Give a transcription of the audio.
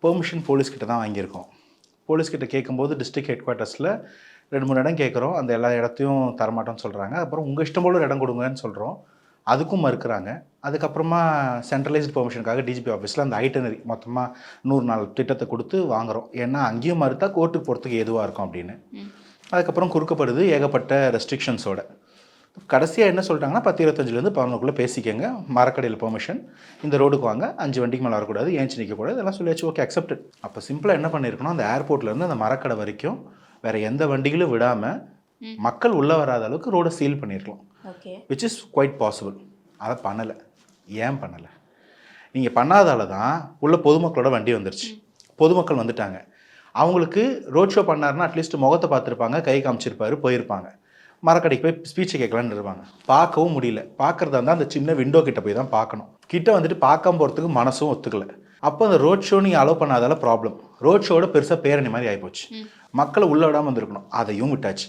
Permission போலீஸ்கிட்ட தான் வாங்கியிருக்கோம். போலீஸ்கிட்ட கேட்கும்போது டிஸ்ட்ரிக்ட் ஹெட் குவார்ட்டர்ஸில் 2-3 இடம் கேட்குறோம். அந்த எல்லா இடத்தையும் தரமாட்டோம்னு சொல்கிறாங்க. அப்புறம் உங்கள் இஷ்டம் போல ஒரு இடம் கொடுங்கன்னு சொல்கிறோம். அதுக்கும் மறுக்கிறாங்க. அதுக்கப்புறமா சென்ட்ரலைஸ்டு பெர்மிஷனுக்காக டிஜிபி ஆஃபீஸில் அந்த ஐட்டனரி மொத்தமாக 100 நாள் திட்டத்தை கொடுத்து வாங்குகிறோம். ஏன்னா அங்கேயும் மறுத்தா கோர்ட்டுக்கு போகிறதுக்கு எதுவாக இருக்கும் அப்படின்னு. அதுக்கப்புறம் குறுக்கப்படுது ஏகப்பட்ட ரெஸ்ட்ரிக்ஷன்ஸோட. கடைசியாக என்ன சொல்லிட்டாங்கன்னா 10-25லேருந்து 11க்குள்ளே பேசிக்கங்க, மரக்கடையில் பெர்மிஷன், இந்த ரோடுக்கு வாங்க, 5 வண்டிக்கு மேலே வரக்கூடாது, ஏஞ்சி நிற்கக்கூடாது, இதெல்லாம் சொல்லியாச்சு. Okay, accepted. அப்போ சிம்பிளாக என்ன பண்ணியிருக்கணும், அந்த ஏர்போர்ட்லேருந்து அந்த மரக்கடை வரைக்கும் வேறு எந்த வண்டிகளும் விடாமல் மக்கள் உள்ளே வராத அளவுக்கு ரோடை சீல் பண்ணியிருக்கலாம். Which is quite possible. அதை பண்ணலை. ஏன் பண்ணலை? நீங்கள் பண்ணாதால தான் உள்ள பொதுமக்களோட வண்டி வந்துருச்சு. பொதுமக்கள் வந்துட்டாங்க. அவங்களுக்கு ரோட் ஷோ பண்ணாருன்னா அட்லீஸ்ட் முகத்தை பார்த்துருப்பாங்க, கை காமிச்சிருப்பாரு, போயிருப்பாங்க. மரக்கடைக்கு போய் ஸ்பீச்சை கேட்கலான்னு இருப்பாங்க. பார்க்கவும் முடியல. பார்க்குறதா இருந்தால் அந்த சின்ன விண்டோ கிட்ட போய் தான் பார்க்கணும். கிட்ட வந்துட்டு பார்க்காம போகிறதுக்கு மனசும் ஒத்துக்கல. அப்போ அந்த ரோட் ஷோ நீங்கள் அலோவ் பண்ணாதால ப்ராப்ளம். ரோட் ஷோட பெருசாக பேரணி மாதிரி ஆகிப்போச்சு. மக்களை உள்ள விடாமல் வந்திருக்கணும். அதையும் விட்டாச்சு.